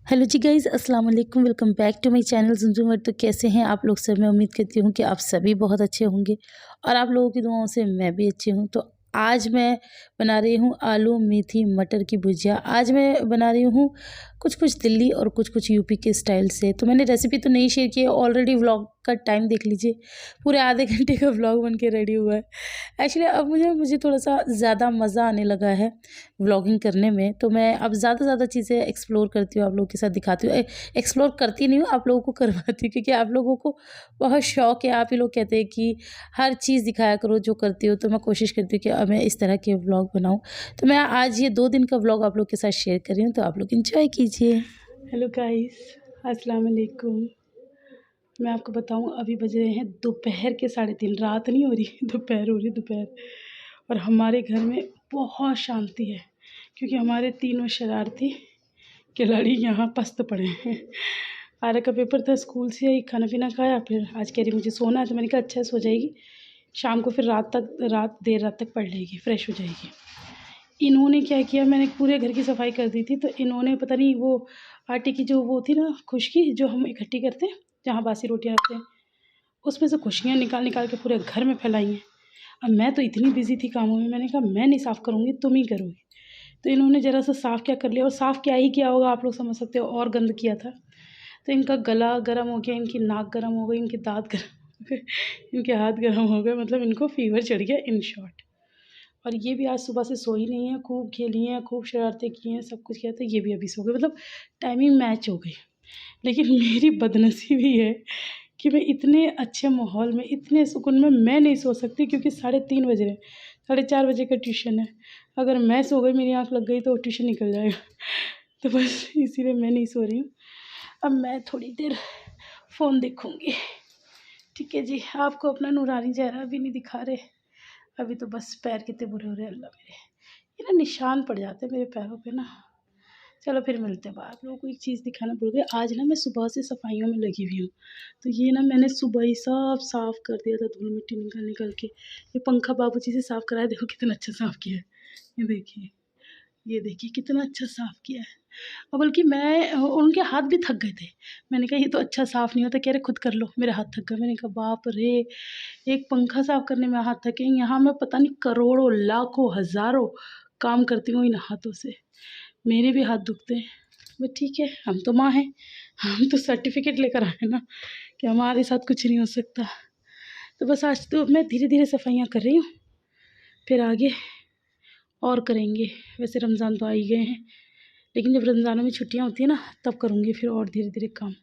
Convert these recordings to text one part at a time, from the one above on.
Hello जी guys, अस्सलाम वालेकुम। Welcome back to my channel Zumzum world. तो कैसे हैं आप लोग सब? मैं उम्मीद करती हूँ कि आप सभी बहुत अच्छे होंगे और आप लोगों की दुआओं से मैं भी अच्छी हूँ। तो आज मैं बना रही हूँ आलू मेथी मटर की भुजिया। आज मैं बना रही हूँ कुछ दिल्ली और कुछ यूपी के स्टाइल से। तो मैंने रेसिपी तो नहीं शेयर की है, ऑलरेडी व्लॉग का टाइम देख लीजिए, पूरे आधे घंटे का व्लॉग बन के रेडी हुआ है। एक्चुअली अब मुझे थोड़ा-सा ज़्यादा मज़ा आने लगा है व्लॉगिंग करने में, तो मैं अब ज़्यादा ज़्यादा चीज़ें एक्सप्लोर करती हूँ, आप लोगों के साथ दिखाती हूँ। एक्सप्लोर करती नहीं हूँ, आप लोगों को करवाती हूँ, क्योंकि आप लोगों को बहुत शौक है। आप ही लोग कहते हैं कि हर चीज़ दिखाया करो जो करती हो, तो मैं कोशिश करती हूँ कि अब मैं इस तरह के व्लॉग बनाऊँ। तो मैं आज ये 2 दिन का व्लॉग आप लोग के साथ शेयर कर रही हूँ, तो आप लोग एन्जॉय कीजिए। हेलो गाइस, अस्सलाम वालेकुम। मैं आपको बताऊं, अभी बज रहे हैं दोपहर के 3:30। रात नहीं हो रही, दोपहर हो रही, दोपहर। और हमारे घर में बहुत शांति है, क्योंकि हमारे तीनों शरारती खिलाड़ी यहाँ पस्त पड़े हैं। आरा का पेपर था, स्कूल से आई, खाना पीना खाया, फिर आज कह रही मुझे सोना है, तो मैंने कहा अच्छा सो जाएगी, शाम को फिर देर रात तक पढ़ लेगी, फ्रेश हो जाएगी। इन्होंने क्या किया, मैंने पूरे घर की सफाई कर दी थी, तो इन्होंने पता नहीं वो आटे की जो वो थी ना खुशकी, जो हम इकट्ठी करते हैं जहाँ बासी रोटियां रखते हैं, उसमें से खुशकियाँ निकाल के पूरे घर में फैलाई हैं। अब मैं तो इतनी बिजी थी कामों में, मैंने कहा मैं नहीं साफ़ करूँगी, तुम ही करोगी। तो इन्होंने ज़रा सा साफ़ क्या कर लिया, और साफ़ क्या ही किया होगा, आप लोग समझ सकते हो, और गंद किया था। तो इनका गला गर्म हो गया, इनकी नाक गर्म हो गई, इनके दाँत गर्म हो गए, इनके हाथ गर्म हो गए, मतलब इनको फ़ीवर चढ़ गया इन शॉर्ट। और ये भी आज सुबह से सोई नहीं है, खूब खेली हैं, खूब शरारतें की हैं, सब कुछ किया, तो ये भी अभी सो गए, मतलब टाइमिंग मैच हो गई। लेकिन मेरी बदनसीबी है कि मैं इतने अच्छे माहौल में, इतने सुकून में मैं नहीं सो सकती, क्योंकि 3:30 बज रहे हैं, 4:30 बजे का ट्यूशन है। अगर मैं सो गई, मेरी आँख लग गई, तो ट्यूशन निकल जाएगा। तो बस इसीलिए मैं नहीं सो रही हूँ। अब मैं थोड़ी देर फ़ोन देखूँगी। ठीक है जी, आपको अपना नूरानी चेहरा भी नहीं दिखा रहे। अभी तो बस पैर कितने बुरे हो रहे हैं अल्लाह मेरे। ये ना निशान पड़ जाते हैं मेरे पैरों पे ना। चलो फिर मिलते हैं बाद। आप लोगों को एक चीज़ दिखाना भूल गई, आज ना मैं सुबह से सफाइयों में लगी हुई हूँ। तो ये ना मैंने सुबह ही सब साफ़ कर दिया था, धूल मिट्टी निकाल के। ये पंखा बाबूजी से साफ़ कराया, देखो कितना अच्छा साफ़ किया है। ये देखिए कितना अच्छा साफ़ किया है। और बल्कि मैं उनके हाथ भी थक गए थे। मैंने कहा ये तो अच्छा साफ़ नहीं होता, कह रहे खुद कर लो, मेरा हाथ थक गया। मैंने कहा बाप रे! एक पंखा साफ़ करने में हाथ थके, यहाँ मैं पता नहीं करोड़ों, लाखों, हज़ारों काम करती हूँ इन हाथों से। मेरे भी हाथ दुखते हैं, बट ठीक है, हम तो माँ हैं, हम तो सर्टिफ़िकेट लेकर आए हैं ना कि हमारे साथ कुछ नहीं हो सकता। तो बस आज तो मैं धीरे-धीरे सफाइयाँ कर रही हूँ, फिर आगे और करेंगे। वैसे रमज़ान तो आ ही गए हैं, लेकिन जब रमज़ानों में छुट्टियाँ होती हैं ना, तब करूँगी फिर और धीरे-धीरे काम।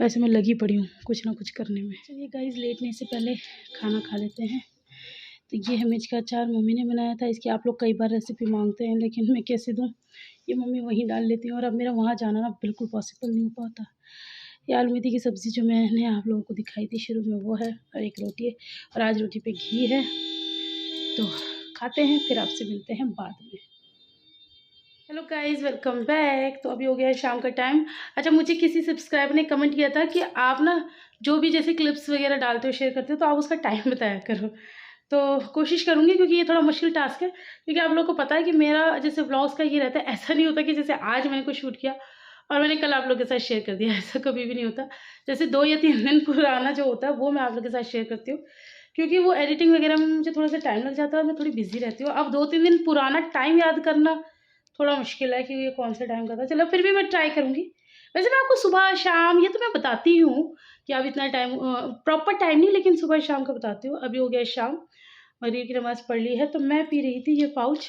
वैसे मैं लगी पड़ी हूँ कुछ ना कुछ करने में। चलिए गाइज़, लेटने से पहले खाना खा लेते हैं। तो ये है मिर्च का अचार, मम्मी ने बनाया था। इसकी आप लोग कई बार रेसिपी मांगते हैं, लेकिन मैं कैसे दूँ, ये मम्मी वहीं डाल लेती हैं, और अब मेरा वहाँ जाना ना बिल्कुल पॉसिबल नहीं हो पाता। ये आलू मेथी की सब्ज़ी जो मैंने आप लोगों को दिखाई थी शुरू में, वो है, और एक रोटी है, और आज रोटी पे घी है। तो खाते हैं, फिर आपसे मिलते हैं बाद में। Hello guys, welcome back. तो अभी हो गया है शाम का टाइम। अच्छा, मुझे किसी सब्सक्राइबर ने कमेंट किया था कि आप ना जो भी जैसे क्लिप्स वगैरह डालते हो, शेयर करते हो, तो आप उसका टाइम बताया करो। तो कोशिश करूँगी, क्योंकि ये थोड़ा मुश्किल टास्क है, क्योंकि आप लोगों को पता है कि मेरा जैसे व्लॉग्स का ये रहता है, ऐसा नहीं होता कि जैसे आज मैंने कुछ शूट किया और मैंने कल आप लोगों के साथ शेयर कर दिया, ऐसा कभी भी नहीं होता। जैसे 2 या 3 दिन पुराना जो होता है, वो मैं आप लोगों के साथ शेयर करती हूँ, क्योंकि वो एडिटिंग वगैरह में मुझे थोड़ा सा टाइम लग जाता है और मैं थोड़ी बिजी रहती हूँ। अब 2-3 दिन पुराना टाइम याद करना थोड़ा मुश्किल है कि ये कौन से टाइम का था। चलो फिर भी मैं ट्राई करूँगी। वैसे मैं आपको सुबह शाम ये तो मैं बताती हूँ कि अब इतना टाइम, प्रॉपर टाइम नहीं, लेकिन सुबह शाम का बताती हूँ। अभी हो गया शाम, मगरिब की नमाज़ पढ़ ली है, तो मैं पी रही थी ये पाउच।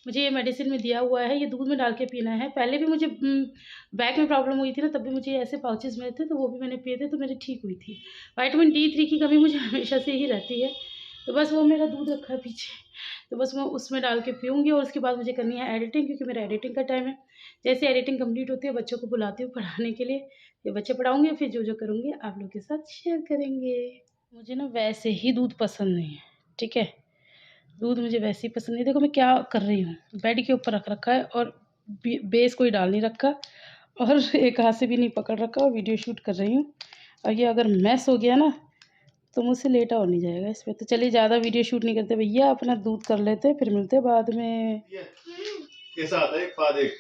मुझे ये मेडिसिन में दिया हुआ है, ये दूध में डाल के पीना है। पहले भी मुझे बैक में प्रॉब्लम हुई थी ना, तब भी मुझे ऐसे पाउचेज़ मिले थे, तो वो भी मैंने पिए थे, तो मेरी ठीक हुई थी। विटामिन D3 की कमी मुझे हमेशा से ही रहती है, तो बस वो मेरा दूध रखा है पीछे, तो बस मैं उसमें डाल के पीऊँगी। और उसके बाद मुझे करनी है एडिटिंग, क्योंकि मेरा एडिटिंग का टाइम है। जैसे एडिटिंग कंप्लीट होती है, बच्चों को बुलाती हूँ पढ़ाने के लिए, ये बच्चे पढ़ाऊँगी, फिर जो करूँगी आप लोग के साथ शेयर करेंगे। मुझे ना वैसे ही दूध पसंद नहीं है, ठीक है? दूध मुझे वैसे ही पसंद नहीं। देखो मैं क्या कर रही हूँ, बेड के ऊपर रख रखा है, और बेस कोई डाल नहीं रखा, और एक हाथ से भी नहीं पकड़ रखा, और वीडियो शूट कर रही हूँ। और ये अगर मैस हो गया ना, तो मुझसे लेटा और नहीं जाएगा इस पे। तो चलिए ज़्यादा वीडियो शूट नहीं करते भैया, अपना दूध कर लेते हैं, फिर मिलते हैं बाद में। कैसा आता है? खा देख।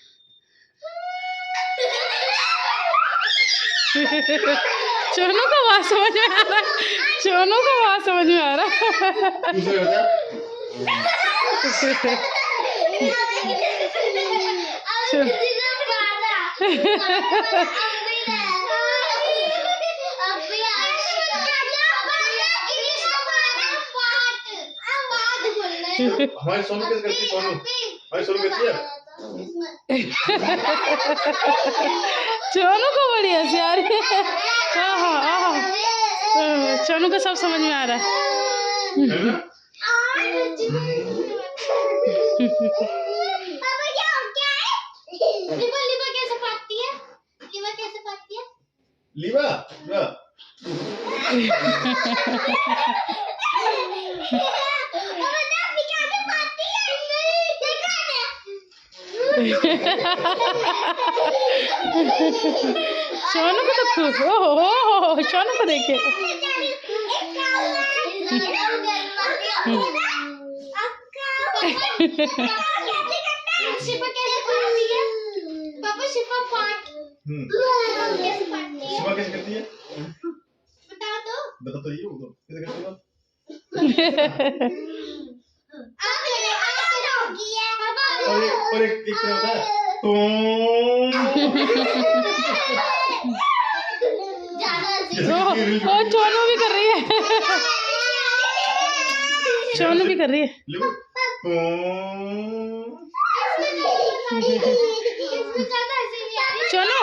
चोनू को बात समझ में आ रहा है, चोनू को बात समझ में आ रहा है। हमारी सोनू कैसे करती है? सोनू हमारी सोनू करती है। चोनू को बड़ी हंसी आ रही है। चोनू को सब समझ में आ रहा है। लीवा सोनू को तो खूब ओह सोनू को देखिए। शिवा कैसे करती है? बता तो ये कैसे करती है? और एक तरह होता है ओ चोनू भी कर रही है। चोनू भी कर रही है। चोनू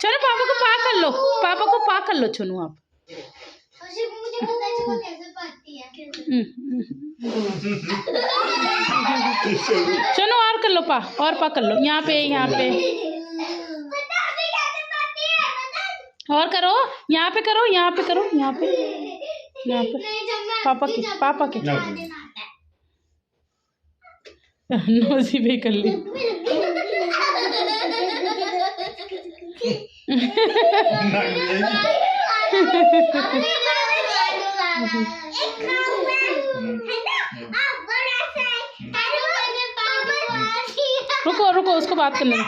चलो पापा को पा कर लो, पापा को पा कर लो चोनू आप। चलो और कर लो, और कर लो। यहाँ पे और करो, यहाँ पे करो, यहाँ पे करो, यहाँ पे पापा के नोजी भी कर ली। रुको उसको बात करने दो।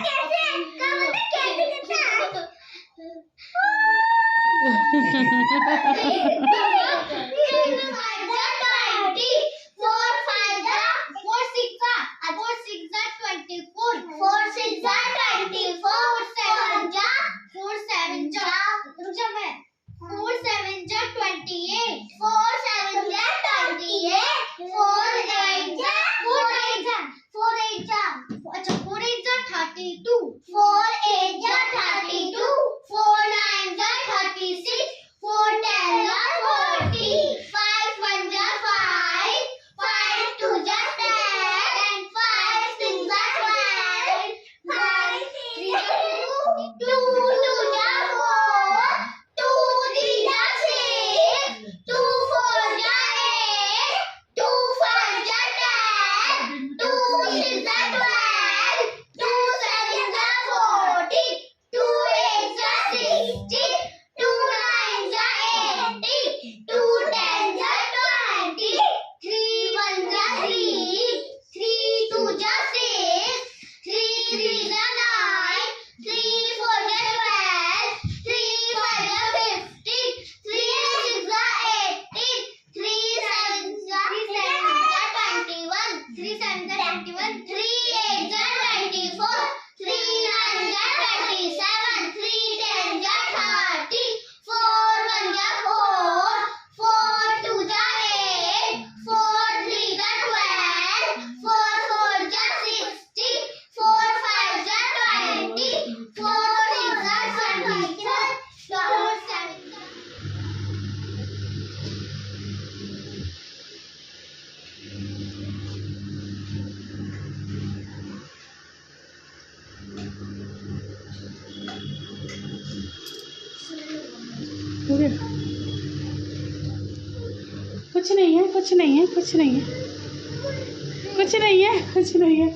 कुछ नहीं है, कुछ नहीं है, कुछ नहीं है, कुछ नहीं है, कुछ नहीं है।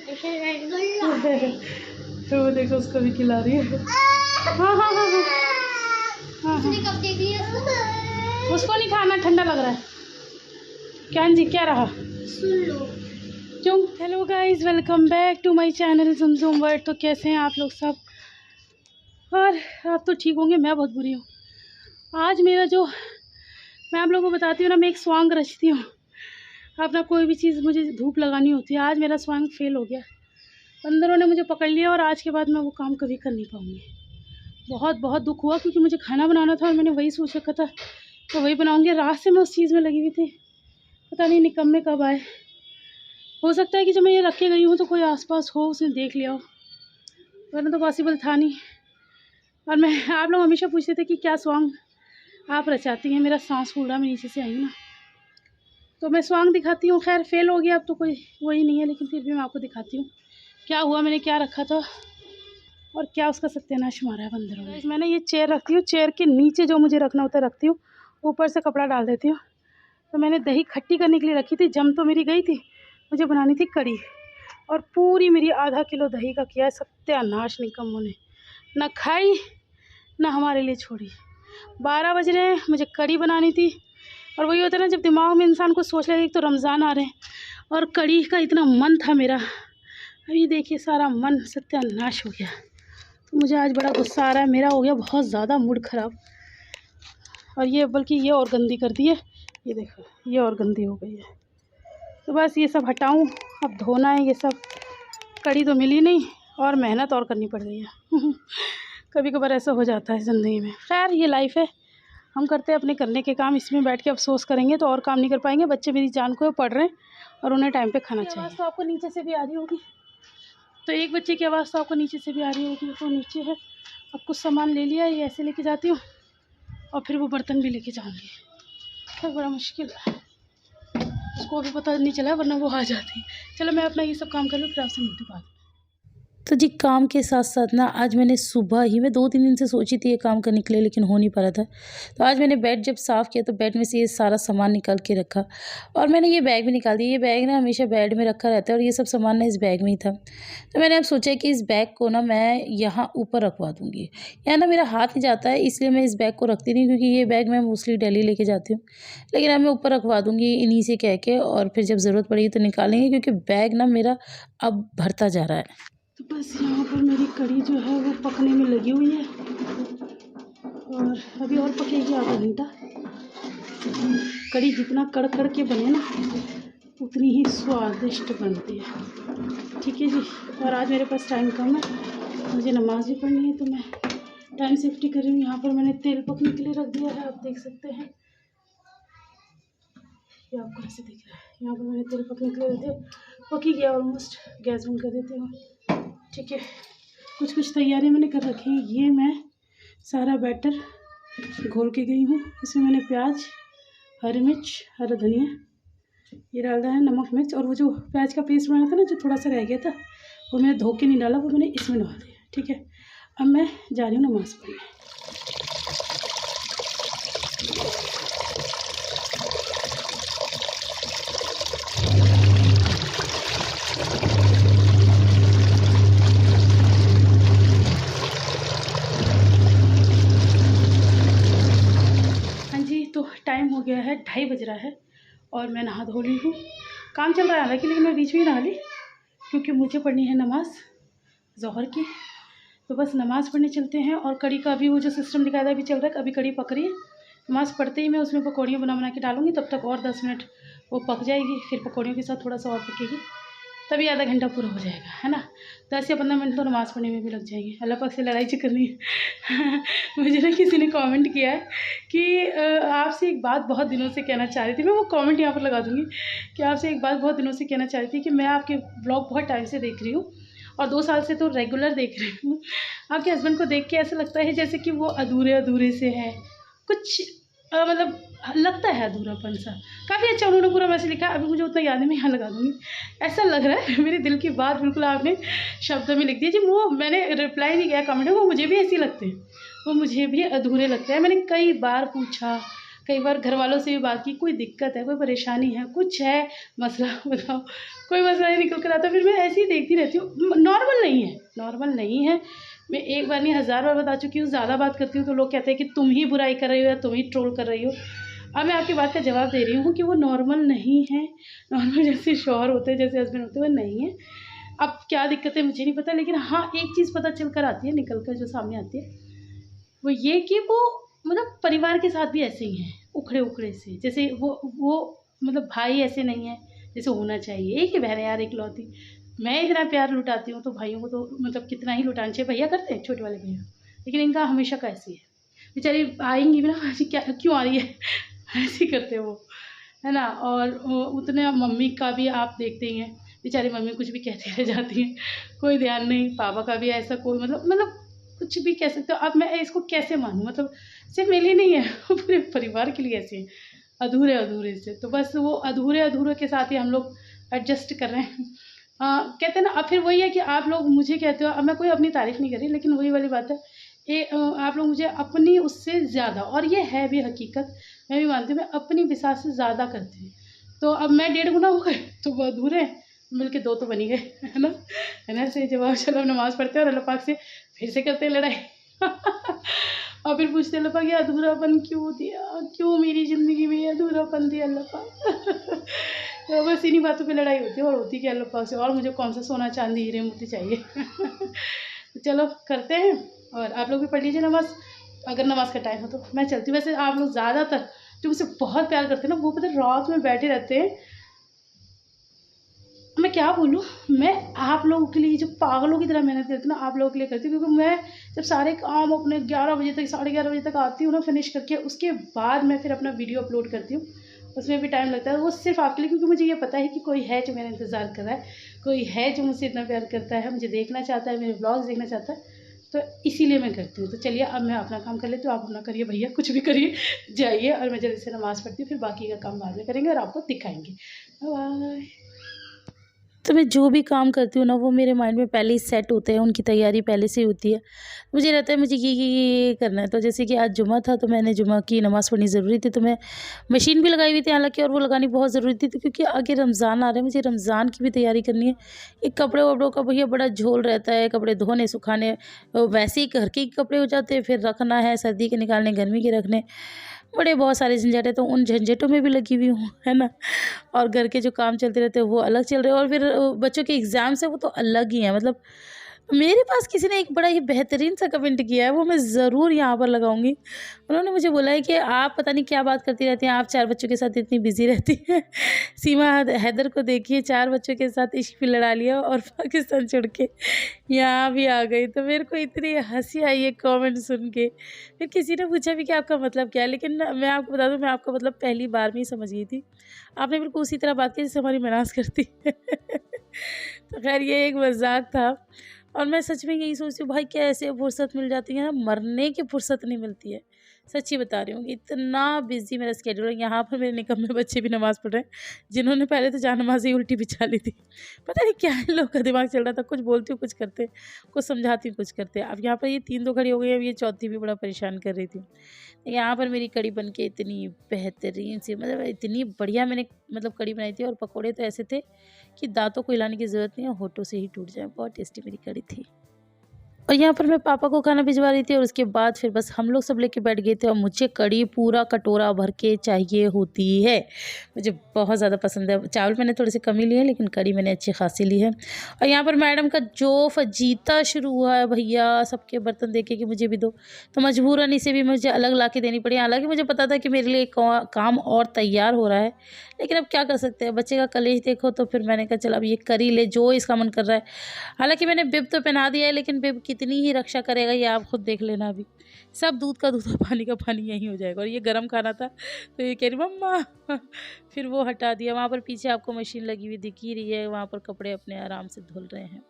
तो वो देखो उसको भी खिला रही है। हाँ हाँ हाँ हाँ, उसको नहीं खाना, ठंडा लग रहा है। क्या जी, क्या रहा? क्यों? Hello guys, welcome back to my channel Zumzum world. तो कैसे हैं आप लोग सब? और आप तो ठीक होंगे, मैं बहुत बुरी हूँ। आज मेरा जो, मैं आप लोगों को बताती हूँ ना, मैं एक स्वांग रचती हूँ। अपना कोई भी चीज़ मुझे धूप लगानी होती है, आज मेरा स्वांग फेल हो गया। अंदरों ने मुझे पकड़ लिया और आज के बाद मैं वो काम कभी कर नहीं पाऊँगी। बहुत बहुत दुख हुआ, क्योंकि मुझे खाना बनाना था और मैंने वही सोच रखा था तो वही बनाऊँगी। रात से मैं उस चीज़ में लगी हुई थी, पता नहीं निकम्मे कब आए। हो सकता है कि जब मैं ये रख के गई हूँ तो कोई आसपास हो, उसने देख लिया हो, वरना तो पॉसिबल था नहीं। और मैं, आप लोग हमेशा पूछते थे कि क्या स्वांग आप रचाती हैं। मेरा सांस फूल रहा, मैं नीचे से आई ना, तो मैं स्वांग दिखाती हूँ। खैर फेल हो गया, अब तो कोई वही नहीं है, लेकिन फिर भी मैं आपको दिखाती हूँ क्या हुआ, मैंने क्या रखा था और क्या उसका सत्यानाश मारा है बंदरों ने। मैंने ये चेयर रखती हूँ, चेयर के नीचे जो मुझे रखना होता है रखती हूँ, ऊपर से कपड़ा डाल देती हूँ। तो मैंने दही खट्टी करने के लिए रखी थी, जम तो मेरी गई थी, मुझे बनानी थी कड़ी, और पूरी मेरी आधा किलो दही का किया है सत्यानाश निकम्मों ने। ना खाई ना हमारे लिए छोड़ी। 12 बज रहे हैं, मुझे कड़ी बनानी थी। और वही होता है ना, जब दिमाग में इंसान को सोच लगे, एक तो रमज़ान आ रहे हैं और कड़ी का इतना मन था मेरा, अभी देखिए सारा मन सत्यानाश हो गया। तो मुझे आज बड़ा गुस्सा आ रहा है, मेरा हो गया बहुत ज़्यादा मूड ख़राब। और ये बल्कि ये और गंदी कर दी है, ये देखो ये और गंदी हो गई है। तो बस ये सब हटाऊं, अब धोना है ये सब। कड़ी तो मिली नहीं और मेहनत और करनी पड़ गई है। कभी कभार ऐसा हो जाता है ज़िंदगी में। खैर ये लाइफ है, हम करते हैं अपने करने के काम, इसमें बैठ के अफसोस करेंगे तो और काम नहीं कर पाएंगे। बच्चे मेरी जान को पढ़ रहे हैं और उन्हें टाइम पे खाना चाहिए। तो आपको नीचे से भी आ रही होगी, तो एक बच्चे की आवाज़ तो आपको नीचे से भी आ रही होगी। तो नीचे है, अब कुछ सामान ले लिया, ये ऐसे लेके जाती हूँ और फिर वो बर्तन भी लेके जाऊँगी। खैर बड़ा मुश्किल है, उसको अभी पता नहीं चला, वरना वो आ जाती। चलो मैं अपना ये सब काम कर लूँ, फिर आपसे मिलती बात। तो जी काम के साथ साथ ना आज मैंने सुबह ही, मैं 2-3 दिन से सोची थी ये काम करने के लिए, लेकिन हो नहीं पा रहा था। तो आज मैंने बेड जब साफ़ किया तो बेड में से ये सारा सामान निकाल के रखा और मैंने ये बैग भी निकाल दिया। ये बैग ना हमेशा बेड में रखा रहता है और ये सब सामान ना इस बैग में ही था। तो मैंने अब सोचा कि इस बैग को ना मैं यहाँ ऊपर रखवा दूँगी। यहाँ ना मेरा हाथ नहीं जाता है, इसलिए मैं इस बैग को रखती नहीं, क्योंकि ये बैग मैं मोस्टली दिल्ली लेके जाती हूँ। लेकिन अब मैं ऊपर रखवा दूँगी इन्हीं से कह के, और फिर जब ज़रूरत पड़ेगी तो निकालेंगे, क्योंकि बैग ना मेरा अब भरता जा रहा है। तो बस यहाँ पर मेरी कड़ी जो है वो पकने में लगी हुई है और अभी और पकेगी आधा घंटा। कड़ी जितना कड़ के बने ना उतनी ही स्वादिष्ट बनती है। ठीक है जी। और आज मेरे पास टाइम कम है, मुझे नमाज़ भी पढ़नी है, तो मैं टाइम सेफ्टी कर रही हूँ। यहाँ पर मैंने तेल पकने के लिए रख दिया है, आप देख सकते हैं, ये आपको ऐसे दिख रहा है। यहाँ पर मैंने तेल पकने के लिए रख दिया, पकी गया ऑलमोस्ट। गैस बंद कर देती हूँ। ठीक है, कुछ कुछ तैयारी मैंने कर रखी है। ये मैं सारा बैटर घोल के गई हूँ। इसमें मैंने प्याज, हरी मिर्च, हरा धनिया ये डाला है, नमक मिर्च, और वो जो प्याज का पेस्ट बनाया था ना, जो थोड़ा सा रह गया था, वो मैंने धो के नहीं डाला, वो मैंने इसमें डाल दिया। ठीक है, अब मैं जा रही हूँ नमाज़ पढ़ने। टाइम हो गया है, 2:30 बज रहा है और मैं नहा धो ली हूँ। काम चल रहा है हालांकि, लेकिन मैं बीच में ही नहा ली, क्योंकि मुझे पढ़नी है नमाज़ ज़ोहर की। तो बस नमाज़ पढ़ने चलते हैं। और कड़ी का अभी वो जो सिस्टम दिखाया था अभी चल रहा है, अभी कड़ी पक रही है। नमाज़ पढ़ते ही मैं उसमें पकौड़ियाँ बना के डालूँगी, तब तक और 10 मिनट वो पक जाएगी। फिर पकौड़ियों के साथ थोड़ा सा और पकेगी, तभी आधा घंटा पूरा हो जाएगा, है ना। 10 या 15 मिनट तो नमाज़ पढ़ने में भी लग जाएंगे। अल्लाह पाक से लड़ाई करनी है। मुझे ना किसी ने कमेंट किया है कि आपसे एक बात बहुत दिनों से कहना चाह रही थी। मैं वो कमेंट यहाँ पर लगा दूँगी कि आपसे एक बात बहुत दिनों से कहना चाह रही थी कि मैं आपके ब्लॉग बहुत टाइम से देख रही हूँ और 2 साल से तो रेगुलर देख रही हूँ। आपके हस्बैंड को देख के ऐसा लगता है जैसे कि वो अधूरे से हैं, कुछ मतलब लगता है अधूरापन सा। काफ़ी अच्छा उन्होंने पूरा मैसेज लिखा, अभी मुझे उतना याद नहीं, मैं यहाँ लगा दूँगी। ऐसा लग रहा है मेरे दिल की बात बिल्कुल आपने शब्दों में लिख दी जी। वो मैंने रिप्लाई भी किया कमेंट में, वो मुझे भी ऐसे लगते हैं, वो मुझे भी अधूरे लगते हैं। मैंने कई बार पूछा, कई बार घर वालों से भी बात की, कोई दिक्कत है, कोई परेशानी है, कुछ है मसला बताओ, कोई मसला नहीं निकल कर आता। फिर मैं ऐसे ही देखती रहती हूँ। नॉर्मल नहीं है। मैं एक बार नहीं 1000 बार बता चुकी हूँ। ज़्यादा बात करती हूँ तो लोग कहते हैं कि तुम ही बुराई कर रही हो या तुम ही ट्रोल कर रही हो। अब मैं आपकी बात का जवाब दे रही हूँ कि वो नॉर्मल नहीं है। नॉर्मल जैसे शौहर होते हैं, जैसे हस्बैंड होते हैं, वो नहीं है। अब क्या दिक्कत है मुझे नहीं पता, लेकिन हाँ एक चीज़ पता चल कर आती है, निकल कर जो सामने आती है वो ये कि वो मतलब परिवार के साथ भी ऐसे ही हैं, उखड़े उखड़े से। जैसे वो मतलब भाई ऐसे नहीं है जैसे होना चाहिए। एक ही बहन है यार इकलौती। मैं इतना प्यार लुटाती हूँ तो भाइयों को तो मतलब कितना ही लुटाना चाहिए। भैया करते हैं, छोटे वाले भैया, लेकिन इनका हमेशा का ऐसे ही है। बेचारी आएंगी भी ना, क्या क्यों आ रही है ऐसे ही करते हैं वो, है ना। और उतने मम्मी का भी आप देखते ही हैं, बेचारी मम्मी कुछ भी कहती रह जाती हैं, कोई ध्यान नहीं। पापा का भी ऐसा कोई मतलब कुछ भी कह सकते हो। अब मैं इसको कैसे मानूँ, मतलब सिर्फ मेरे लिए नहीं है पूरे परिवार के लिए ऐसे हैं, अधूरे अधूरे से। तो बस वो अधूरे अधूरे के साथ ही हम लोग एडजस्ट कर रहे हैं। कहते हैं ना, अब फिर वही है कि आप लोग मुझे कहते हो, अब मैं कोई अपनी तारीफ़ नहीं कर रही, लेकिन वही वाली बात है, आप लोग मुझे अपनी उससे ज़्यादा, और ये है भी हकीकत, मैं भी मानती हूँ, मैं अपनी विसा से ज़्यादा करती हूँ। तो अब मैं 1.5 गुना हो गए तो वो अधूरे हैं, मिल के 2 तो बन ही गए, है ना। है ना, सही जवाब। चलो नमाज़ पढ़ते हैं और अल्लाह पाक से फिर से करते हैं लड़ाई और फिर पूछते हैं अल्लाह पाक ये अधूरापन क्यों दिया, क्यों मेरी ज़िंदगी में ये अधूरापन दिया अल्लाह पाक तो बस इन्हीं बातों पे लड़ाई होती है, और होती क्या अल्लाह पाक से, और मुझे कौन सा सोना चांदी हीरे मोती चाहिए तो चलो करते हैं, और आप लोग भी पढ़ लीजिए नमाज़, अगर नमाज़ का टाइम हो तो। मैं चलती हूँ। वैसे आप लोग ज़्यादातर जो मुझसे बहुत प्यार करते हैं ना, वो पता है रात में बैठे रहते हैं। मैं क्या बोलूँ, मैं आप लोगों के लिए जो पागलों की तरह मेहनत करती हूँ ना, आप लोगों के लिए करती हूँ, क्योंकि मैं जब सारे काम अपने 11 बजे तक 11:30 बजे तक आती हूँ ना फिनिश करके, उसके बाद मैं फिर अपना वीडियो अपलोड करती हूँ। उसमें भी टाइम लगता है, वो सिर्फ़ आपके लिए, क्योंकि मुझे ये पता है कि कोई है जो मेरा इंतज़ार कर रहा है, कोई है जो मुझसे इतना प्यार करता है, मुझे देखना चाहता है, मेरे व्लॉग्स देखना चाहता है, तो इसीलिए मैं करती हूँ। तो चलिए अब मैं अपना काम कर लेती हूँ, आप अपना करिए भैया, कुछ भी करिए, जाइए, और मैं जल्दी से नमाज़ पढ़ती हूँ, फिर बाकी का काम बाद में करेंगे और आपको दिखाएँगे। बाय। तो मैं जो भी काम करती हूँ ना, वो मेरे माइंड में पहले ही सेट होते हैं, उनकी तैयारी पहले से ही होती है। मुझे रहता है मुझे ये करना है। तो जैसे कि आज जुम्मा था, तो मैंने जुम्मा की नमाज़ पढ़नी ज़रूरी थी, तो मैं मशीन भी लगाई हुई थी हालाँकि, और वो लगानी बहुत ज़रूरी थी, तो क्योंकि आगे रमज़ान आ रहा है, मुझे रमज़ान की भी तैयारी करनी है। ये कपड़े-वपड़ों का भैया बड़ा झोल रहता है, कपड़े धोने, सुखाने, वैसे ही घर के ही कपड़े हो जाते हैं, फिर रखना है, सर्दी के निकालने, गर्मी के रखने, बड़े बहुत सारे झंझट है, तो उन झंझटों में भी लगी हुई हूँ, है ना। और घर के जो काम चलते रहते हैं वो अलग चल रहे हैं, और फिर बच्चों के एग्ज़ाम्स हैं वो तो अलग ही हैं। मतलब मेरे पास किसी ने एक बड़ा ही बेहतरीन सा कमेंट किया है, वो मैं ज़रूर यहाँ पर लगाऊँगी। उन्होंने मुझे बोला है कि आप पता नहीं क्या बात करती रहती हैं, आप 4 बच्चों के साथ इतनी बिज़ी रहती हैं। सीमा हैदर को देखिए, 4 बच्चों के साथ इश्क भी लड़ा लिया और पाकिस्तान छोड़ के यहाँ भी आ गई। तो मेरे को इतनी हँसी आई है कमेंट सुन के। फिर किसी ने पूछा भी कि आपका मतलब क्या है? लेकिन मैं आपको बता दूँ, मैं आपका मतलब पहली बार में ही समझ गई थी। आपने बिल्कुल उसी तरह बात की जैसे हमारी मनाज़ करती है। तो ख़ैर ये एक मज़ाक था, और मैं सच में यही सोचती हूँ भाई कैसे फुर्सत मिल जाती है ना, मरने की फुर्सत नहीं मिलती है। सच्ची बता रही हूँ, इतना बिज़ी मेरा शेड्यूल है। यहाँ पर मेरे निकम्मे बच्चे भी नमाज़ पढ़ रहे हैं, जिन्होंने पहले तो जानमाज़ी उल्टी बिछा ली थी। पता नहीं क्या इन लोग का दिमाग चल रहा था, कुछ बोलती हूँ कुछ करते, कुछ समझाती हूँ कुछ करते। अब यहाँ पर ये 3 तो खड़ी हो गई, अब ये चौथी भी बड़ा परेशान कर रही थी। यहाँ पर मेरी कढ़ी बन के इतनी बेहतरीन सी, मतलब इतनी बढ़िया मैंने मतलब कढ़ी बनाई थी, और पकोड़े तो ऐसे थे कि दांतों को हिलाने की ज़रूरत नहीं है, होठों से ही टूट जाए। बहुत टेस्टी मेरी कढ़ी थी। और यहाँ पर मैं पापा को खाना भिजवा रही थी, और उसके बाद फिर बस हम लोग सब लेके बैठ गए थे, और मुझे कढ़ी पूरा कटोरा भर के चाहिए होती है। मुझे बहुत ज़्यादा पसंद है। चावल मैंने थोड़े से कम ही लिए हैं, लेकिन कढ़ी मैंने अच्छी खासी ली है। और यहाँ पर मैडम का जो फजीता शुरू हुआ है भैया, सबके बर्तन देखे कि मुझे भी दो, तो मजबूरन इसे भी मुझे अलग ला के देनी पड़ी। हालांकि मुझे पता था कि मेरे लिए काम और तैयार हो रहा है, लेकिन अब क्या कर सकते हैं, बच्चे का कलेश देखो। तो फिर मैंने कहा चल अब ये कर ही ले जो इसका मन कर रहा है। हालांकि मैंने बिब तो पहना दिया है, लेकिन बिब कितनी ही रक्षा करेगा ये आप खुद देख लेना। अभी सब दूध का दूध और पानी का पानी यही हो जाएगा। और ये गर्म खाना था, तो ये कह रही मम्मा फिर वो हटा दिया। वहाँ पर पीछे आपको मशीन लगी हुई दिख ही रही है, वहाँ पर कपड़े अपने आराम से धुल रहे हैं।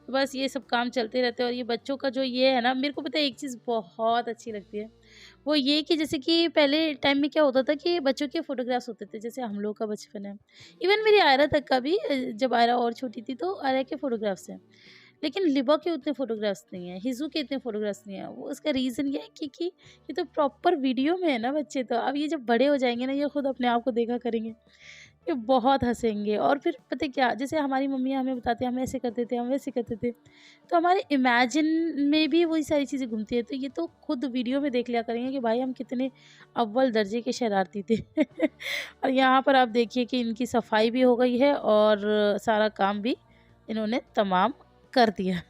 तो बस ये सब काम चलते रहते हैं। और ये बच्चों का जो ये है ना, मेरे को पता है एक चीज़ बहुत अच्छी लगती है, वो ये कि जैसे कि पहले टाइम में क्या होता था कि बच्चों के फ़ोटोग्राफ्स होते थे, जैसे हम लोग का बचपन है। इवन मेरी आयरा तक का भी, जब आयरा और छोटी थी तो आयरा के फ़ोटोग्राफ्स हैं। लेकिन लिबा के उतने फ़ोटोग्राफ्स नहीं हैं, हिज़ू के इतने फ़ोटोग्राफ्स नहीं हैं। वो उसका रीज़न ये है कि ये तो प्रॉपर वीडियो में है ना बच्चे, तो अब ये जब बड़े हो जाएँगे ना, ये खुद अपने आप को देखा करेंगे। ये बहुत हँसेंगे। और फिर पता है क्या, जैसे हमारी मम्मियाँ हमें बताती हैं हम ऐसे करते थे, हम वैसे करते थे, तो हमारे इमेजिन में भी वही सारी चीज़ें घूमती हैं। तो ये तो खुद वीडियो में देख लिया करेंगे कि भाई हम कितने अव्वल दर्जे के शरारती थे। और यहाँ पर आप देखिए कि इनकी सफाई भी हो गई है, और सारा काम भी इन्होंने तमाम कर दिया।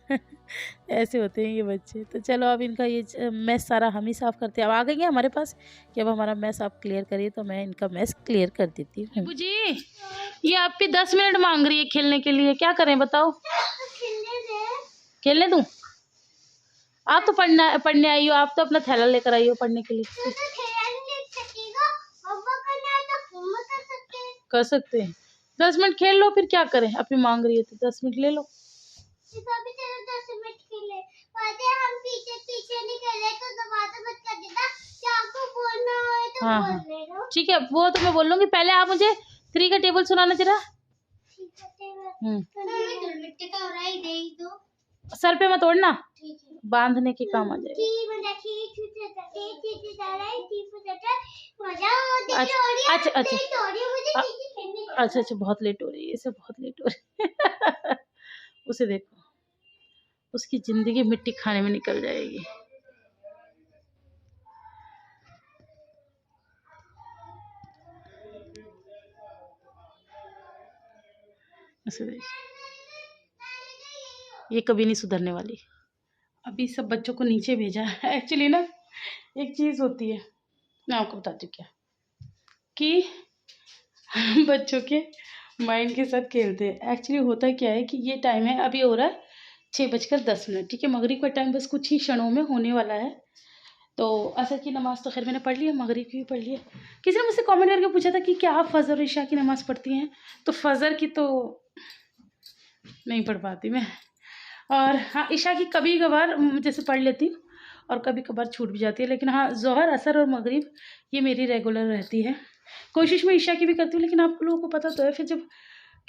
ऐसे होते हैं ये बच्चे। तो चलो अब इनका ये मैस सारा हम ही साफ़ करते हैं। अब आ गई हैं हमारे पास कि अब हमारा मैस आप क्लियर करिए, तो मैं इनका मैस क्लियर कर देती हूँ। जी ये आप भी 10 मिनट मांग रही है खेलने के लिए, क्या करें बताओ? खेलने दूँ? आप तो पढ़ने आई हो, आप तो अपना थैला लेकर आई हो पढ़ने के लिए। कर सकते हैं, 10 मिनट खेल लो, फिर क्या करें? अपनी मांग रही है तो 10 मिनट ले लो। हाँ हाँ ठीक है, वो तो मैं बोल लूंगी। पहले आप मुझे 3 का टेबल सुनाना जरा। सर पे मत तोड़ना, बांधने के काम आ जाएगा। अच्छा अच्छा अच्छा अच्छा, बहुत लेट हो रही है, इसे बहुत लेट हो रही है। उसे देखो, उसकी जिंदगी मिट्टी खाने में निकल जाएगी। उसे देखो, ये कभी नहीं सुधरने वाली। अभी सब बच्चों को नीचे भेजा है। एक्चुअली ना एक चीज़ होती है, मैं आपको बताती हूँ क्या, कि बच्चों के माइंड के साथ खेलते हैं। एक्चुअली होता क्या है कि ये टाइम है, अभी हो रहा है 6:10। ठीक है, मगरिब का टाइम बस कुछ ही क्षणों में होने वाला है। तो असर की नमाज़ तो खैर मैंने पढ़ ली है, मगरिब की भी पढ़ ली है। किसी ने मुझसे कमेंट करके पूछा था कि क्या आप फ़जर और इशा की नमाज़ पढ़ती हैं? तो फ़जर की तो नहीं पढ़ पाती मैं, और हाँ इशा की कभी कभार जैसे पढ़ लेती हूँ, और कभी कभार छूट भी जाती है। लेकिन हाँ ज़ोहर, असर और मगरिब ये मेरी रेगुलर रहती है। कोशिश मैं ईशा की भी करती हूँ, लेकिन आप लोगों को पता तो है, फिर जब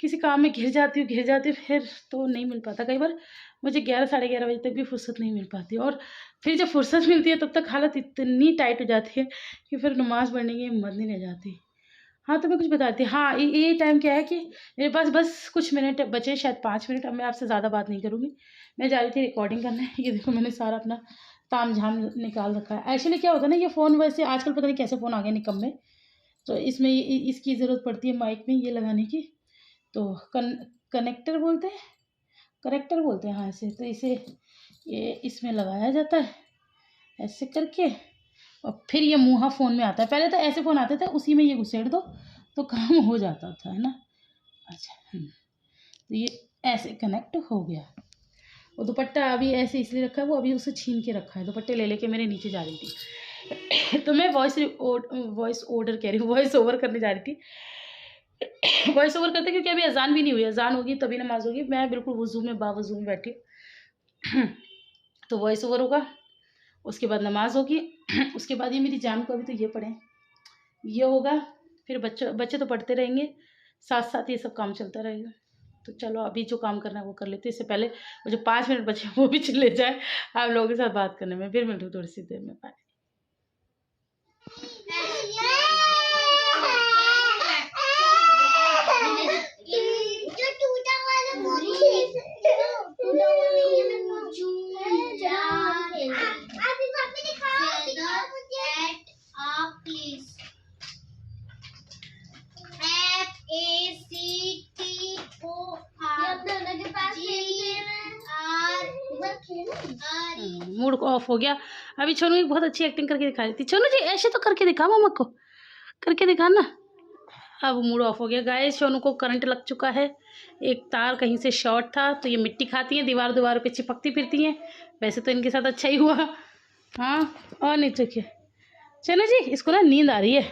किसी काम में घिर जाती हूँ फिर तो नहीं मिल पाता। कई बार मुझे 11 साढ़े 11 बजे तक भी फुर्सत नहीं मिल पाती, और फिर जब फुर्सत मिलती है तब तक हालत इतनी टाइट हो जाती है कि फिर नमाज़ पढ़ने की हिम्मत नहीं रह जाती। हाँ तो मैं कुछ बताती हूँ। हाँ ये टाइम क्या है कि मेरे पास बस कुछ मिनट बचे, शायद 5 मिनट। अब मैं आपसे ज़्यादा बात नहीं करूँगी, मैं जा रही थी रिकॉर्डिंग करने। ये देखो मैंने सारा अपना ताम झाम निकाल रखा है। एक्चुअली क्या होता है ना, ये फ़ोन वैसे आजकल पता नहीं कैसे फ़ोन आ गए निकम्मे, तो इसमें इसकी ज़रूरत पड़ती है माइक में ये लगाने की। तो कनेक्टर बोलते हैं, कनेक्टर बोलते हैं हाँ ऐसे। तो इसे ये इसमें लगाया जाता है ऐसे करके, और फिर ये मुँहा फ़ोन में आता है। पहले तो ऐसे फ़ोन आते थे, उसी में ये घुसेड़ दो तो काम हो जाता था, है ना। अच्छा तो ये ऐसे कनेक्ट हो गया। वो दुपट्टा अभी ऐसे इसलिए रखा है, वो अभी उसे छीन के रखा है, दुपट्टे ले लेके मेरे नीचे जा रही थी। तो मैं वॉइस ओवर करने जा रही थी। वॉइस ओवर करते क्योंकि अभी अजान भी नहीं हुई, अजान होगी तभी नमाज होगी। मैं बिल्कुल वज़ू में बावज़ू में बैठी। तो वॉइस ओवर होगा, उसके बाद नमाज होगी, उसके बाद ये मेरी जान को अभी तो ये पढ़ें, ये होगा, फिर बच्चे तो पढ़ते रहेंगे, साथ साथ ये सब काम चलता रहेगा। तो चलो अभी जो काम करना है वो कर लेते हैं। इससे पहले वो जो 5 मिनट बचे वो भी चले जाए आप लोगों के साथ बात करने में। फिर मिलती हूँ थोड़ी सी देर में। बाय। मूड ऑफ हो गया। अभी छोनू एक बहुत अच्छी एक्टिंग करके दिखा रही थी। छोनू जी ऐसे तो करके दिखा, मम्मा को करके दिखा ना। अब मूड ऑफ हो गया गाइस। सोनू को करंट लग चुका है, एक तार कहीं से शॉर्ट था। तो ये मिट्टी खाती हैं, दीवार पे चिपकती फिरती हैं। वैसे तो इनके साथ अच्छा ही हुआ। हाँ और नहीं तो क्या। चलो जी इसको ना नींद आ रही है।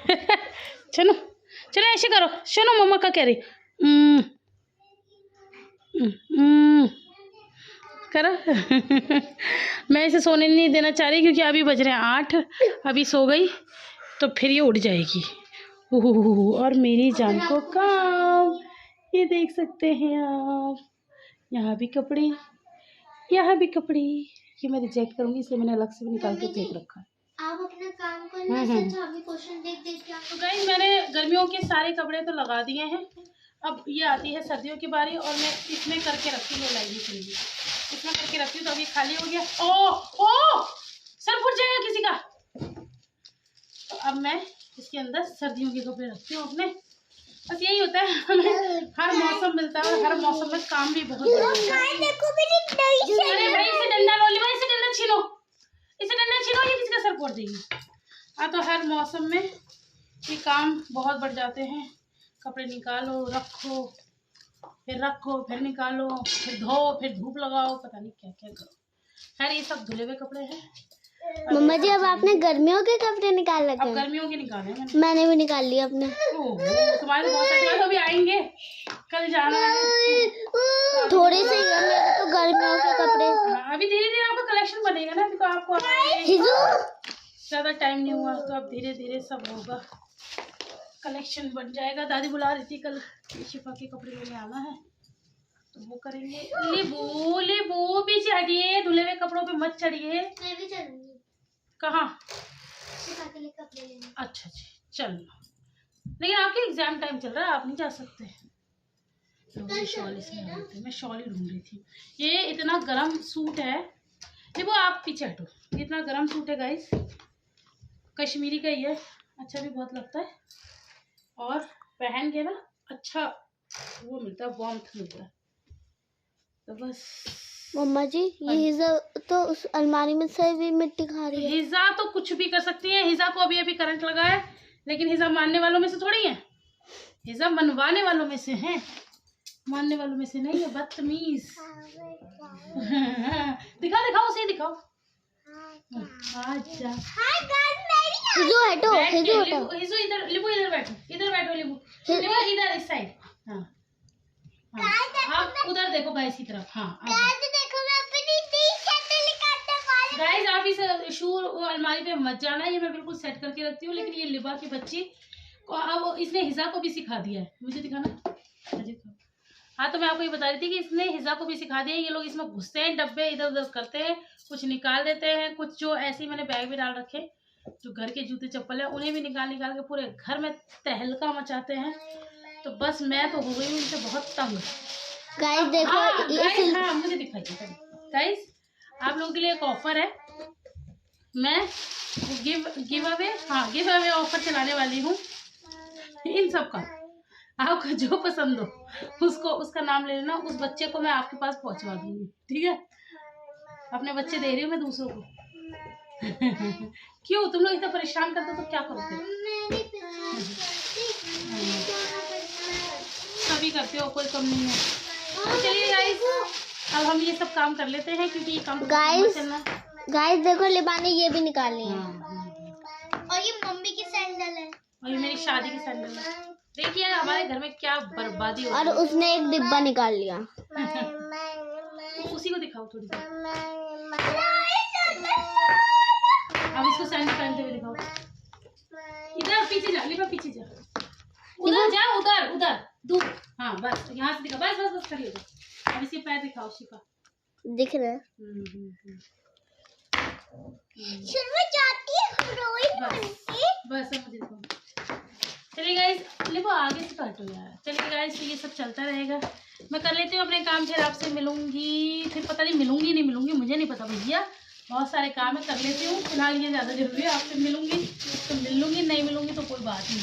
चलो चलो ऐसे करो, सुनो मम्मा का कह रही करो। मैं इसे सोने नहीं देना चाह रही क्योंकि अभी बज रहे हैं 8। अभी सो गई तो फिर ये उठ जाएगी। और मेरी जान को काम, ये देख सकते हैं आप, यहाँ भी कपड़े, यहाँ भी कपड़े। ये मैं रिजेक्ट करूँगी इसलिए मैंने अलग से निकाल के फेंक रखा है। आप अपना काम करना, क्वेश्चन देख के। तो गाइस मैंने गर्मियों के सारे कपड़े तो लगा दिए हैं। अब ये आती है सर्दियों की बारी, और मैं इसमें करके रखती हूँ लाइनिंग के लिए, इसमें करके रखती हूँ। तो अभी खाली हो गया। ओ सर फुट जाएगा किसी का। तो अब मैं इसके अंदर सर्दियों के कपड़े रखती हूँ अपने। बस यही होता है, हमें हर मौसम मिलता है और हर मौसम में काम भी बहुत बढ़ जाता है। अरे भाई इसे डंडा लो, लिबा इसे डंडा छीनो, इसे डंडा छीनो, ये किसका सर फोड़ देगी। हाँ तो हर मौसम में ये काम बहुत बढ़ जाते हैं। कपड़े निकालो, रखो, फिर निकालो, फिर धो, फिर धूप लगाओ, पता नहीं क्या क्या करो। खैर ये सब धुले हुए कपड़े हैं। मम्मा जी अब आपने गर्मियों के कपड़े निकाल रखे अब हैं? गर्मियों के निकाले मैंने भी निकाल लिया अपने। ओहो, तुम्हारे तो बहुत सारे तो अभी आएंगे, कल जाना है। थोड़े से ही है मेरे तो गर्मियों के कपड़े। अभी धीरे धीरे आपका कलेक्शन बनेगा ना, तो आपको ज्यादा टाइम नहीं हुआ, तो अब धीरे धीरे सब होगा, कलेक्शन बन जाएगा। दादी बुला रही थी कल शिफा के कपड़े लेने आना है, तो वो करेंगे। लिबू लिबू पीछे हटिए, धुले हुए कपड़ों पे मत चढ़िए। मैं भी चलूंगी। कहाँ? शिफा के लिए कपड़े लेने। अच्छा जी चलो, लेकिन आपके एग्जाम टाइम चल रहा है, आप नहीं जा सकते। तो शॉल इसमें आ गई थी, मैं शॉल ही ढूंढ रही थी। ये इतना गर्म सूट है, ये वो आप पीछे हटो, ये इतना गर्म सूट है गाइस, कश्मीरी का ही है, अच्छा भी बहुत लगता है और पहन के ना अच्छा वो मिलता है, वार्मथ मिलता है। तो बस मम्मा जी ये हिजा तो उस अलमारी में से भी मिट्टी खा रही है। हिजा तो कुछ भी कर सकती है, हिजा को अभी करंट लगा है, लेकिन हिजा मानने वालों में से थोड़ी है, हिजा मनवाने वालों में से है, मानने वालों में से नहीं है, बदतमीज। दिखाओ दिखाओ उसे दिखाओ। अच्छा हिजो हटो, हिजो हटो। हिजो इधर, लिबू इधर बैठो, इधर बैठो लिबू, लिबू इधर इस साइड। हाँ आप उधर देखो गाइस की तरफ। हाँ गाइस आप इस शू अलमारी पे मत जाना, ये मैं बिल्कुल सेट करके रखती हूँ, लेकिन ये लिबा की बच्ची को अब इसने हिजा को भी सिखा दिया है। मुझे दिखाना। हाँ तो मैं आपको ये बता रही थी कि इसने हिजा को भी सिखा दिया है। ये लोग इसमें घुसते हैं, डब्बे इधर उधर करते हैं, कुछ निकाल देते हैं, कुछ जो ऐसे ही मैंने बैग में डाल रखे, जो घर के जूते चप्पल है उन्हें भी निकाल निकाल के पूरे घर में तहलका मचाते हैं। तो बस मैं तो हो गई हूँ इनसे बहुत तंग। गाइस देखो हाँ मुझे दिखाइए गाइस, आप लोगों के लिए एक ऑफर है, मैं गिव अवे ऑफर चलाने वाली हूँ इन सब का। आपको जो पसंद हो उसका नाम ले लेना, उस बच्चे को मैं आपके पास पहुंचवा दूंगी, ठीक है। अपने बच्चे दे रही हूँ मैं दूसरों को। क्यों तुम लोग इतना परेशान करते हो तो क्या करोगे? सभी करते हो, कोई कम नहीं है। तो चलिए गाइस अब हम ये सब काम कर लेते हैं, क्योंकि ये काम गाइस देखो लिबा ने ये भी निकाल लिया। और ये मम्मी की सैंडल है, और ये मेरी शादी की सैंडल है। देखिए हमारे घर में क्या बर्बादी हो। और उसने एक डिब्बा निकाल लिया। उसी को दिखाओ थोड़ी सी, अब इसको सैंडल पहनते हुए दिखाओ। इधर पीछे जा, लिबा पीछे जा, उधर जा, उधर दूर। हाँ बस यहाँ से दिखा, बस खड़ी हो जा। अब इसके पैर दिखाओ शिफा, दिख रहा है। बस मुझे दिखाओ। चलिए गाइस, लिबो आगे से काटो यार। चलिए गाइस तो ये सब चलता रहेगा, मैं कर लेती हूँ अपने काम, फिर आपसे मिलूंगी। फिर पता नहीं मिलूंगी नहीं मिलूंगी, मुझे नहीं पता भैया, बहुत सारे काम है, कर लेती हूँ। फिलहाल ये ज़्यादा जरूरी है, आपसे मिलूंगी तो मिल लूंगी, नहीं मिलूंगी तो कोई बात नहीं।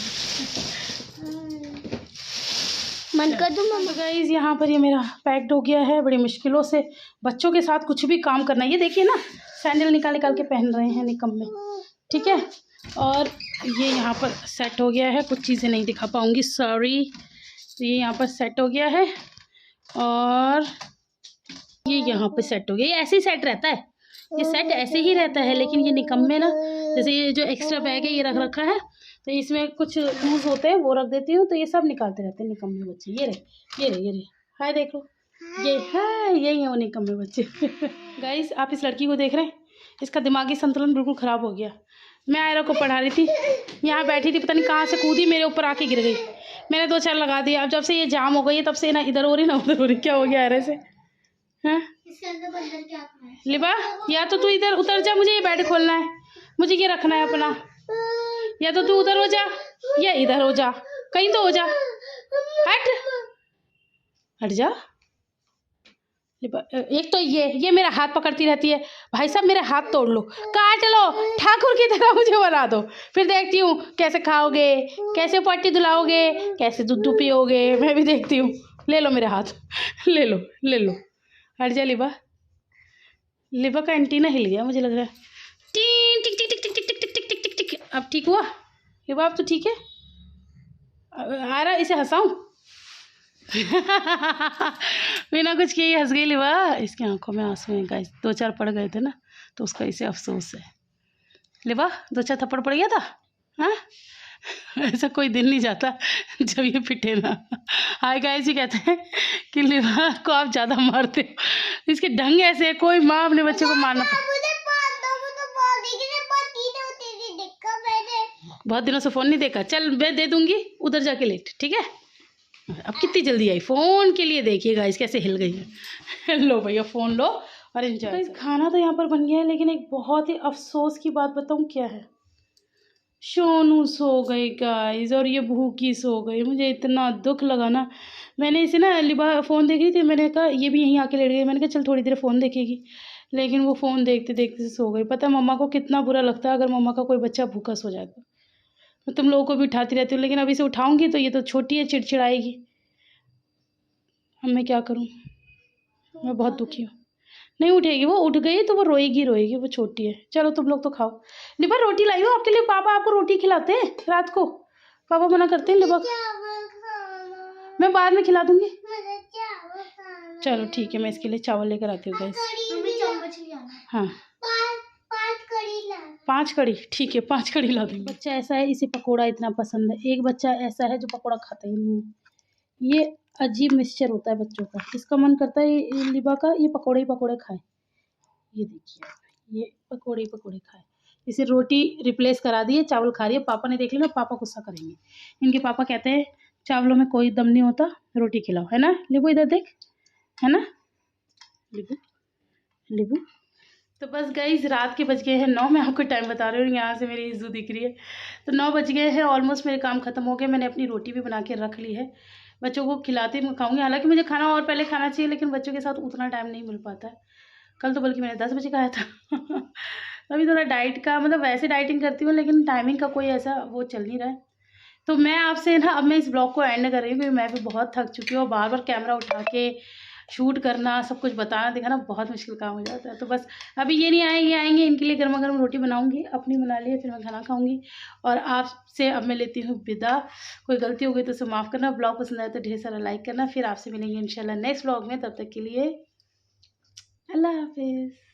मन कर दूँ मम्मा। गाइस यहाँ पर ये मेरा पैक्ड हो गया है, बड़ी मुश्किलों से। बच्चों के साथ कुछ भी काम करना, ये देखिए ना सैंडल निकाल के पहन रहे हैं निकम्मे, ठीक है। और ये यहाँ पर सेट हो गया है, कुछ चीज़ें नहीं दिखा पाऊँगी, सॉरी। तो ये यहाँ पर सेट हो गया है और ये यहाँ पर सेट हो गया। ये ऐसे ही सेट रहता है, ये सेट ऐसे ही रहता है, लेकिन ये निकम्मे ना, जैसे ये जो एक्स्ट्रा बैग है ये रख रखा है, तो इसमें कुछ लूज होते हैं वो रख देती हूँ, तो ये सब निकालते रहते हैं निकम्मे बच्चे। ये रहे हाय देख लो, ये है, यही है वो निकम्मे बच्चे। गाइस आप इस लड़की को देख रहे हैं, इसका दिमागी संतुलन बिल्कुल ख़राब हो गया। मैं आयरा को पढ़ा रही थी, यहाँ बैठी थी, पता नहीं कहाँ से कूदी, मेरे ऊपर आके गिर गई। मैंने 2 चार लगा दिया, अब जब से ये जाम हो गई है तब से ना इधर हो रही ना उधर हो रही। क्या हो गया आयरा से? हाँ लिबा, या तो तू इधर उतर जा, मुझे ये बेड खोलना है, मुझे ये रखना है अपना, या तो तू उधर हो जा या इधर हो जा, कहीं तो हो जा। हट जा। एक तो ये मेरा हाथ पकड़ती रहती है। भाई साहब मेरे हाथ तोड़ लो, काट लो, ठाकुर की तरह मुझे बना दो, फिर देखती हूँ कैसे खाओगे, कैसे पट्टी धुलाओगे, कैसे दूध पियोगे, मैं भी देखती हूँ। ले लो मेरे हाथ, ले लो ले लो। हट जा लिबा, लिबा का एंटीना हिल गया मुझे लग रहा है। टिक टिक टिक टिक टिक टिक टिक टिक टिक टिक टिक। अब ठीक हुआ लिबा, अब तो ठीक है। आ रहा, इसे हंसाऊं? बिना कुछ किए हंस गई लिबा। इसकी आंखों में आंसू हैं गाइस, 2-4 पड़ गए थे ना, तो उसका इसे अफसोस है। लिबा 2-4 थप्पड़ पड़ गया था, हाँ? ऐसा कोई दिन नहीं जाता जब ये पिटे ना। हाय गाइस, ये कहते हैं कि लिबा को आप ज़्यादा मारते हो। इसके ढंग ऐसे है, कोई माँ अपने बच्चे को मारना बहुत दिनों से फ़ोन नहीं देखा। चल मैं दे दूंगी, उधर जाके लेट, ठीक है? अब कितनी जल्दी आई फ़ोन के लिए, देखिएगा इस कैसे हिल गई है। लो भैया फ़ोन लो और एंजॉय। खाना तो यहाँ पर बन गया है, लेकिन एक बहुत ही अफसोस की बात बताऊँ क्या है? सोनू सो गई गाइस, और ये भूखी सो गई। मुझे इतना दुख लगा ना। मैंने इसे ना लिबा फ़ोन देख रही थी, मैंने कहा ये भी यहीं आके लेट गई। मैंने कहा चल थोड़ी देर फ़ोन देखेगी, लेकिन वो फ़ोन देखते देखते सो गई। पता है मम्मा को कितना बुरा लगता है अगर मम्मा का कोई बच्चा भूखा सो जाए तो। मैं तुम लोगों को भी उठाती रहती हूँ, लेकिन अभी से उठाऊंगी तो ये तो छोटी है, चिड़चिड़ाएगी। अब मैं क्या करूँ, मैं बहुत दुखी हूँ। नहीं उठेगी, वो उठ गई तो वो रोएगी रोएगी, वो छोटी है। चलो तुम लोग तो खाओ। लिबा रोटी लाई हो आपके लिए, पापा आपको रोटी खिलाते हैं रात को, पापा मना करते हैं। लिबा मैं बाद में खिला दूंगी। चलो ठीक है, मैं इसके लिए चावल लेकर आती हूँ गाइस। हाँ 5 कड़ी, ठीक है 5 कड़ी ला दूँगी। बच्चा ऐसा है, इसे पकोड़ा इतना पसंद है। एक बच्चा ऐसा है जो पकोड़ा खाता ही नहीं है। ये अजीब मिक्सचर होता है बच्चों का। इसका मन करता है ये लिबा का ये पकोड़े ही पकोड़े खाए। ये देखिए, ये पकोड़े ही पकोड़े खाए। इसे रोटी रिप्लेस करा दी है, चावल खा रही है। पापा ने देख लिया ना, पापा गुस्सा करेंगे। इनके पापा कहते हैं चावलों में कोई दम नहीं होता, रोटी खिलाओ, है ना लिबू? इधर देख, है ना लिबू? लिबू तो बस गाइस, रात के बज गए हैं 9। मैं आपको टाइम बता रही हूँ, यहाँ से मेरी इज्जू दिख रही है। तो 9 बज गए हैं, ऑलमोस्ट मेरे काम ख़त्म हो गए। मैंने अपनी रोटी भी बना के रख ली है, बच्चों को खिलाते मैं खाऊंगी। हालांकि मुझे खाना और पहले खाना चाहिए, लेकिन बच्चों के साथ उतना टाइम नहीं मिल पाता है। कल तो बल्कि मैंने 10 बजे खाया था। अभी थोड़ा डाइट का, मतलब वैसे डाइटिंग करती हूँ, लेकिन टाइमिंग का कोई ऐसा वो चल नहीं रहा है। तो मैं आपसे ना, अब मैं इस ब्लॉग को एंड कर रही हूँ, क्योंकि मैं भी बहुत थक चुकी हूँ। बार बार कैमरा उठा के शूट करना, सब कुछ बताना दिखाना बहुत मुश्किल काम हो जाता है। तो बस अभी ये नहीं आए, ये आएंगे, इनके लिए गर्मा गर्म रोटी बनाऊंगी, अपनी बना ली है, फिर मैं खाना खाऊंगी। और आपसे अब मैं लेती हूँ विदा। कोई गलती हो गई तो उसे माफ़ करना। ब्लॉग पसंद आया तो ढेर सारा लाइक करना। फिर आपसे मिलेंगे इंशाल्लाह नेक्स्ट ब्लॉग में। तब तक के लिए अल्लाह हाफिज़।